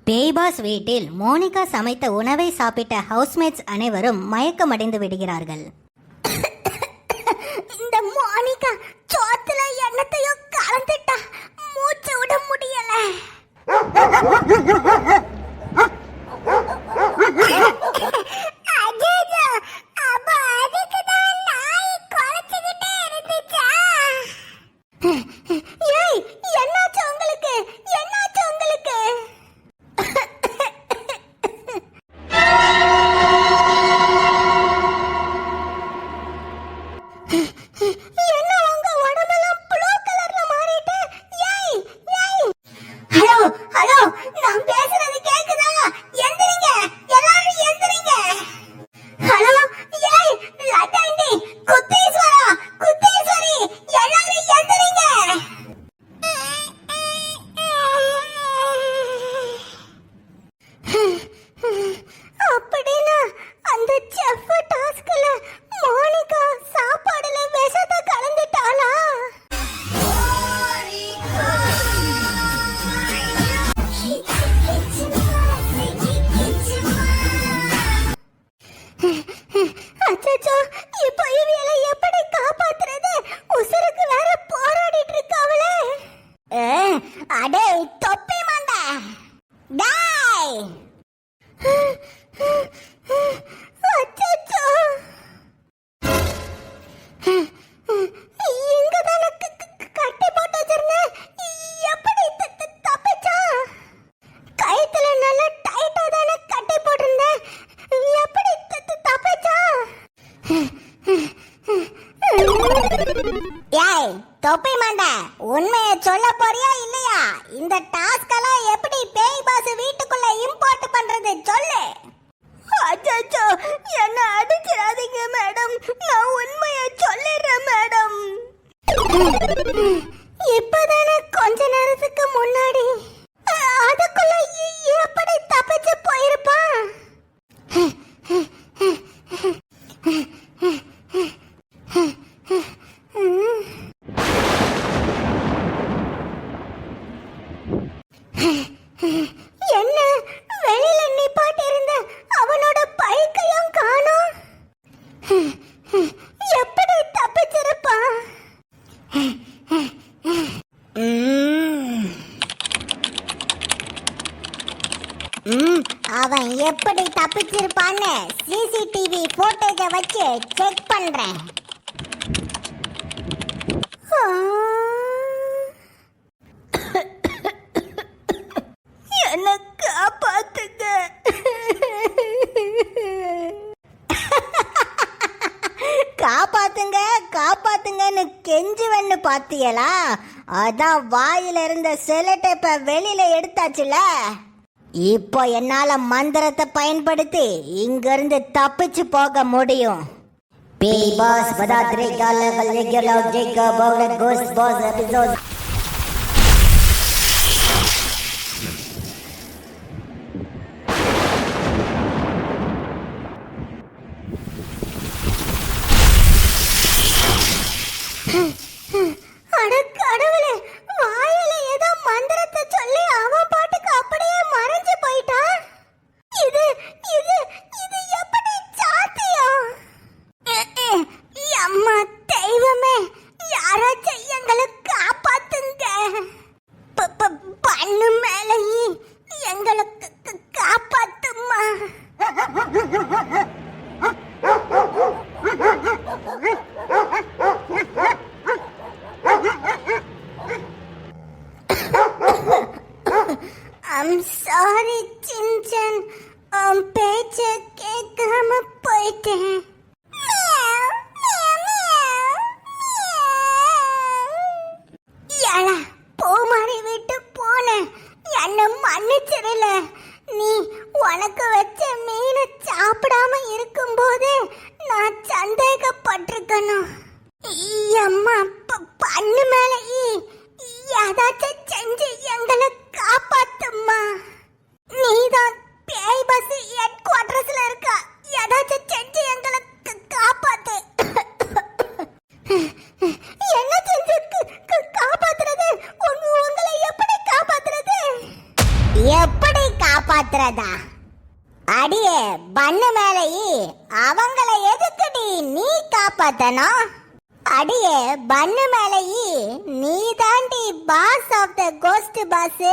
பேய்பாஸ் வீட்டில் மோனிகா சமைத்த உணவை சாப்பிட்ட ஹவுஸ்மேட்ஸ் அனைவரும் மயக்கமடைந்து விடுகிறார்கள். இந்த மோனிகா சோத்துல எண்ணத்தையோ கலந்துட்டா, மூச்சு விட முடியல. தொப்பி மண்டை, உண்மையை சொல்ல போறியா இல்லையா? இந்த டாஸ்க் எல்லாம் எப்படி பேய் பாஸ் வீட்டுக்குள்ள இம்போர்ட் பண்றது சொல்லு. அச்சச்சோ, என்ன அடிச்சிராதீங்க மேடம், நான் உண்மையை சொல்லிடுறேன் மேடம். இப்பதானே கொஞ்ச நேரத்துக்கு முன்னாடி, அதுக்குள்ள எப்படி தப்பிச்சு போயிருப்பான்? என்ன வெளியில நிப்பாட்டி இருந்த அவனோட பைக்கையும் காணோம். எப்படி தப்பிச்சிருப்பான்? அவன் எப்படி தப்பிச்சிருப்பான்னு சிசிடிவி போட்டோஜ வச்சு செக் பண்றேன். என்ன காப்பாத்துங்க. காப்பாத்துங்க காப்பாத்துங்கன்னு கெஞ்சுவன்னு பாத்தியலா? அதான் வாயில இருந்த செலட்டேப்ப வெளியில எடுத்தாச்சுல. இப்போ என்னால மந்திரத்தை பயன்படுத்தி இங்க இருந்து தப்பிச்சு போக முடியும். பேய்பாஸ் வதாத்ரே காலவல் ரெகுலர் ஜேக்க பவுலர் கோஸ்ட் பாஸ் எபிசோட். அட கடவுளே, வாயில ஏதோ மந்திரத்தை சொல்லி அவன் பாட்டுக்கு அப்படியே மறைஞ்சு போயிட்டான். இது இது இது எப்படி சாத்தியம்? அம்மா தெய்வமே, யாராச்சும் எங்களை காப்பாத்துங்க. பண்ணு மேலேயே எங்களை காப்பாத்துமா. I'm sorry சின்சன், பேச்ச கேட்காம போயிட்டேன். ஏழா பூமாரி விட்டு போன என்ன மன்னிச்சிடல. நீ உனக்கு வச்ச மீனை சாப்பிடாம இருக்கும்போது நான் சந்தேகப்பட்டிருக்கணும். அம்மா பண்ணு மேல ஏதாச்சும் செஞ்சு எங்களை காப்பாத்தும்மா. நீதான் பேய் பஸ் ஹெட் குவார்டர்ஸ்ல இருக்க, ஏதாச்சும் செஞ்சு எங்களை காப்பாத்து. என்ன செஞ்சு காப்பாத்துறது? உங்களை எப்படி காப்பாத்துறது? எப்படி காப்பாத்துறதா? அடியே பண்ணு மேலையே, அவங்கள எதுக்குடி நீ காப்பாத்தணும்? அடியே பண்ணு மேலையே, நீ தாண்டி boss of the ghost boss.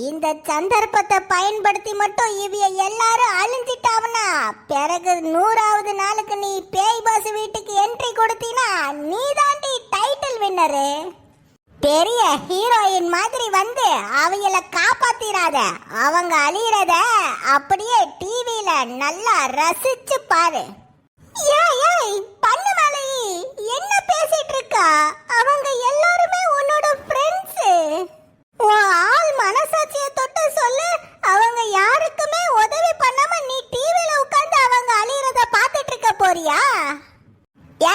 இந்த சந்தர்ப்பத்தை பயன்படுத்தி மட்டும் இவிய எல்லாரும் அழிஞ்சிட்டாவனா பிறகு 100வது நாளுக்கு நீ பேய் பாஸ் வீட்டுக்கு என்ட்ரி கொடுத்தீனா நீ தாண்டி டைட்டில் வின்னரு. பெரிய ஹீரோயின் மாதிரி வந்து அவையில காப்பாத்திராத. அவங்க அழியறத அப்படியே டிவில நல்லா ரசிச்சு பாரு. ஏய் பண்ணு மேலையே, என்ன பேசிட்டு இருக்கா? அவங்க எல்லாருமே உன்னோட ஃப்ரெண்ட்ஸ். உன் ஆள் மனசாட்சியை தொட்டு சொல்லு. அவங்க யாருக்குமே உதவி பண்ணாம நீ டிவில உட்கார்ந்து அவங்க அழியறத பாத்துட்டு இருக்க போறியா?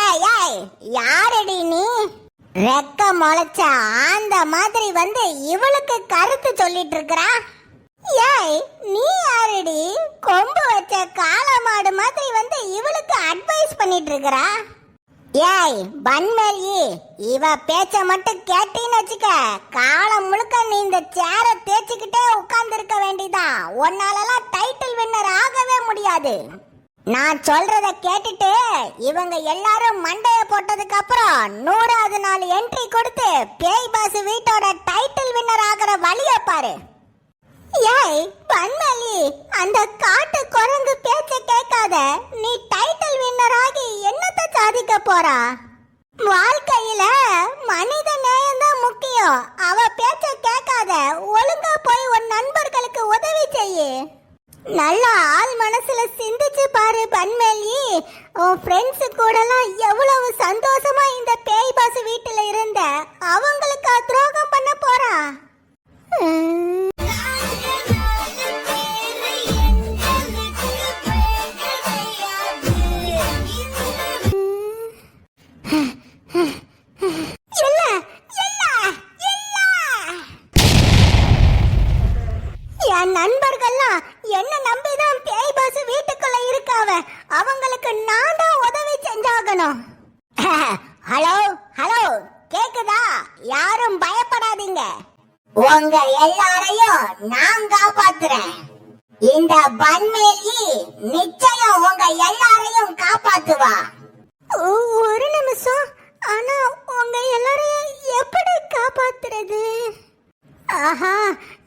ஏய் யாரடி நீ? ரெக்க முளைச்ச ஆந்த மாதிரி வந்து இவளுக்கு கருத்து சொல்லிட்டு இருக்கறா. ஏய் நீ யாரடி? கொம்பு வச்ச காளமாடு மாதிரி வந்து இவளுக்கு அட்வைஸ் பண்ணிட்டு இருக்கறா. ஏய் பன்மேலி, இவ பேச்ச மட்டும் கேட்டீன்னு வச்சுக்க, காலம் முழுக்க நீ இந்த சேரை தேய்ச்சிக்கிட்டே உட்கார்ந்து இருக்க வேண்டியதான். உன்னாலலாம் டைட்டில் வின்னர் ஆகவே முடியாது. நான் சொல்றத கேட்டுட்டு இவங்க எல்லாரும் மண்டைய போட்டதுக்கு அப்புறம் 100வது நாள் என்ட்ரி கொடுத்து பேய் பாஸ் வீட்டோட டைட்டில் வின்னர் ஆகிற வழிய பாரு. ஏய் பன்மேலி, அந்த காட்டு குரங்கு பேச்ச கேட்காத. நீ டைட்டில் வின்னர் ஆகி என்னத்த சாதிக்க போறா? வாழ்க்கையில மனித நேயம் தான் முக்கியம். அவ பேச்ச கேட்காத. ஒழுங்கா போய் உன் நண்பர்களுக்கு உதவி செய்யு. நல்ல ஆள் மனசுல சிந்திச்சு பாரு பன்மேலி. உன் ஃப்ரெண்ட்ஸ் கூடலாம் எவ்வளவு சந்தோஷமா இந்த பேய் பாஸ் வீட்டுல இருந்த. அவங்களுக்கு துரோகம் பண்ண போறா? என் நண்பர்கள்லாம் என்ன நம்பிதான் பேய் பாஸ் வீட்டுக்குள்ள இருக்காவ. அவங்களுக்கு நான் தான் உதவி செஞ்சாகணும். ஹலோ ஹலோ, கேக்குதா? யாரும் பயப்படாதீங்க. உங்க எல்லாரையும் நான் காப்பாத்துறேன். இந்த பன்மேலி நிச்சயம் உங்க எல்லாரையும் காப்பாத்துவா. ஒரு நிமிஷம், ஆனா உங்க எல்லாரையும் எப்படி காப்பாத்துறது? ஆஹா,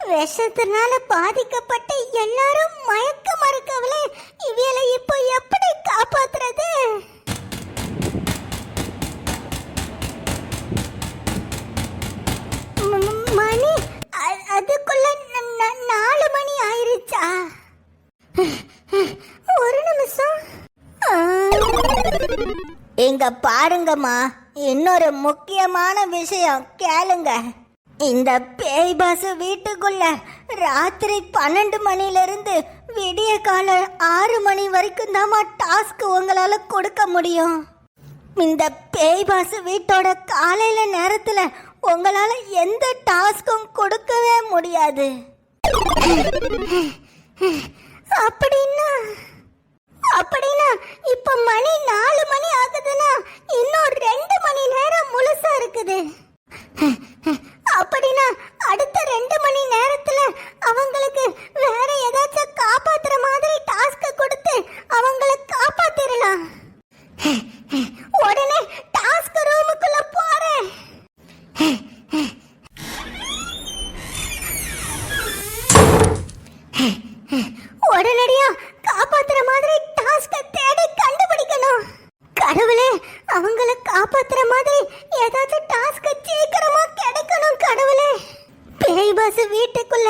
விஷத்தினால பாதிக்கப்பட்ட எல்லாரும் மயக்க மறுக்கவளே. இவளை இப்போ எப்படி காப்பாத்துறது? மணி அதுக்குள்ள 4 மணி ஆயிருச்சா? ஒரு நிமிஷம். இங்க பாருங்கம்மா, இன்னொரு முக்கியமான விஷயம் கேளுங்க. இந்த பேய் பாஸ் வீட்டுக்குள்ள ராத்திரி 12 மணிலிருந்து விடிய கால 6 மணி வரைக்கும் தான் டாஸ்க் உங்களால கொடுக்க முடியும். இந்த பேய் பாஸ் வீட்டோட காலையில நேரத்துல உங்களால எந்த டாஸ்க்கும் கொடுக்கவே முடியாது. அப்படின்னா இப்ப மணி 4 மணி ஆகுதுன்னா இன்னும் 2 மணி நேரம் முழுசா இருக்குது. அப்படின்னா அடுத்த 2 மணி நேரத்துல அவங்களுக்கு வேற ஏதாச்சும் காப்பாத்துற மாதிரி டாஸ்க் கொடுத்து அவங்கள காப்பாத்திரலாம். உடனே டாஸ்க் ரூமுக்குள்ள போறேன். உடனடியா காப்பாத்துற மாதிரி டாஸ்க தேடி கண்டுபிடிக்கணும். கடவுளே, அவங்கள காப்பாத்துற மாதிரி ஏதாச்சும் டாஸ்க் சீக்கிரமா கிடைக்கணும் கடவுளே. பேய் பாஸ் வீட்டுக்குள்ள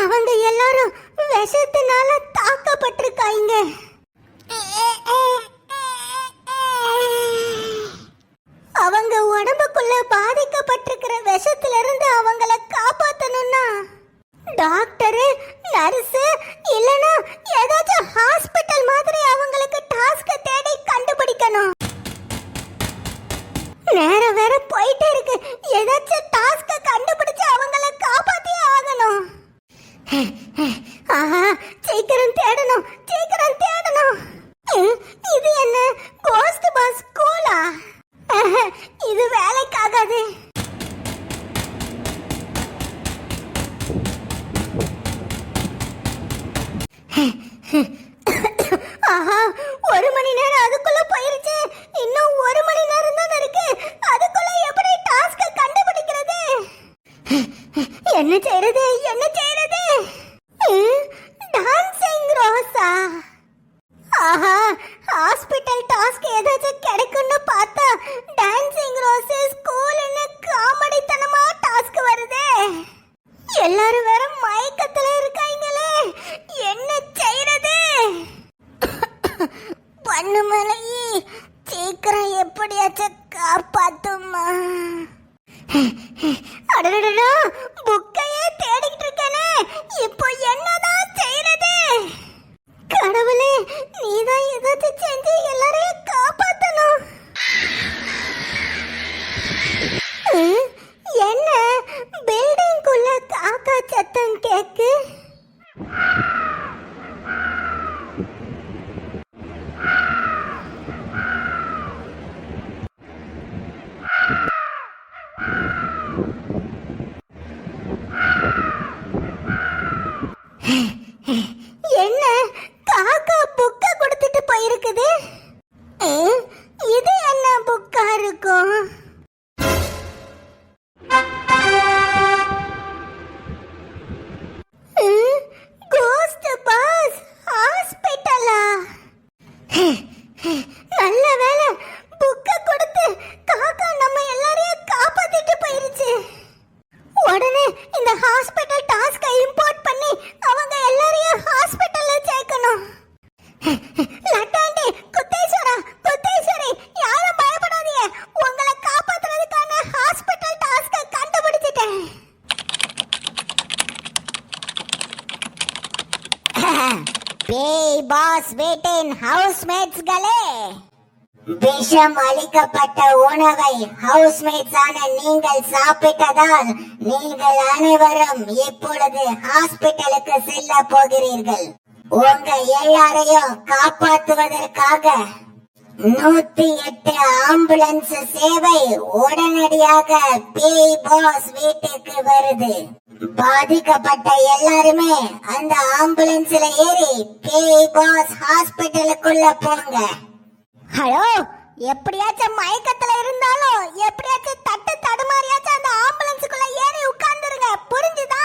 அவங்க எல்லாரும் விஷத்தினால தாக்கப்பட்டிருக்காங்க. அவங்க உடம்புக்குள்ள பாதிக்கப்பட்டிருக்கிற விஷத்துல இருந்து அவங்கள காப்பாத்தணும்னா டாக்டர், நர்ஸ் இல்லனா ஏதாச்சும் ஹாஸ்பிடல் மாதிரி அவங்களுக்கு டாஸ்க் தேடி கண்டுபிடிக்கணும். நேரம் வேற போயிட்டே இருக்கு. ஏதாச்சும் டாஸ்க் கண்டுபிடிச்சு அவங்கள காப்பாத்தியே ஆகணும். சீக்கிரம் தேடணும், சீக்கிரம் தேடணும். இது என்ன கோஸ்ட் பாஸ் ஸ்கூலா? இது வேலைக்காகாது. போயிருச்சு. இன்னும் 1 மணி நேரம் தான் இருக்கு. அதுக்குள்ள எப்படி டாஸ்க கண்டுபிடிக்கிறது? என்ன செய்யறது? என்ன செய்யறது? டான்சிங் ரோஸா? ஆஹா, ஹாஸ்பிடல் டாஸ்க் ஏதாச்சும் கிடைக்கும்னு பார்த்தா டான்சிங் ரோஸ் ஸ்கூல்னு காமெடித்தனமா டாஸ்க் வருதே. எல்லாரும் வேற மயக்கத்துல இருக்காங்களே, என்ன செய்யறது? பண்ணுமலை, சீக்கிரம் எப்படியாச்சும் காப்பாத்துமா. அடடடா, புக்கையே தேடிக்கிட்டு இருக்கேனே, இப்போ என்னதான் செய்யறது? கடவுளே, நீதான் ஏதாச்சும் செஞ்சு எல்லாரையும் காப்பாத்தணும். என்ன பில்டிங்குள்ள காக்கா சத்தம் கேக்கு? என்ன காக்கா புக்க கொடுத்துட்டு போயிருக்குது? இது என்ன புக்கா இருக்கும்? கோஸ்ட் பாஸ் ஹாஸ்பிடலா? நல்ல வேளை, புக்க கொடுத்து காக்கா நம்ம எல்லாரையும் காப்பாத்திட்டு போயிருச்சு. உடனே இந்த ஹாஸ்பிடல் டாஸ்கை இம்போர்ட் பண்ணி அவங்க எல்லாரையும் ஹாஸ்பிடல்ல சேர்க்கணும். லட்டாண்டி, குத்தேஸ்வரா, குத்தேஸ்வரி, யாரும் பயப்படாதீங்க. உங்களை காப்பாத்துறதுக்கான ஹாஸ்பிடல் டாஸ்கை கண்டுபிடிச்சிட்டேன். பேய் பாஸ் வீட்டின் ஹவுஸ்மேட்ஸ்களே, விஷம் அளிக்கப்பட்ட உணவை ஹவுஸ்மேட்ஸான நீங்கள் சாப்பிட்டதால் நீங்கள் அனைவரும் இப்பொழுது ஹாஸ்பிட்டலுக்கு செல்ல போகிறீர்கள். உங்க எல்லாரையும் காப்பாற்றுவதற்காக 108 ஆம்புலன்ஸ் சேவை உடனடியாக பேய் பாஸ் வீட்டுக்கு வருது. பாதிக்கப்பட்ட எல்லாருமே அந்த ஆம்புலன்ஸ்ல ஏறி பேய் பாஸ் ஹாஸ்பிட்டலுக்குள்ள போங்க. ஹலோ, எப்படியாச்சும் மயக்கத்துல இருந்தாலும் எப்படியாச்சும் தட்டு தடுமாறியாச்சும் அந்த ஆம்புலன்ஸுக்குள்ள ஏறி உட்கார்ந்துருங்க, புரிஞ்சுதா?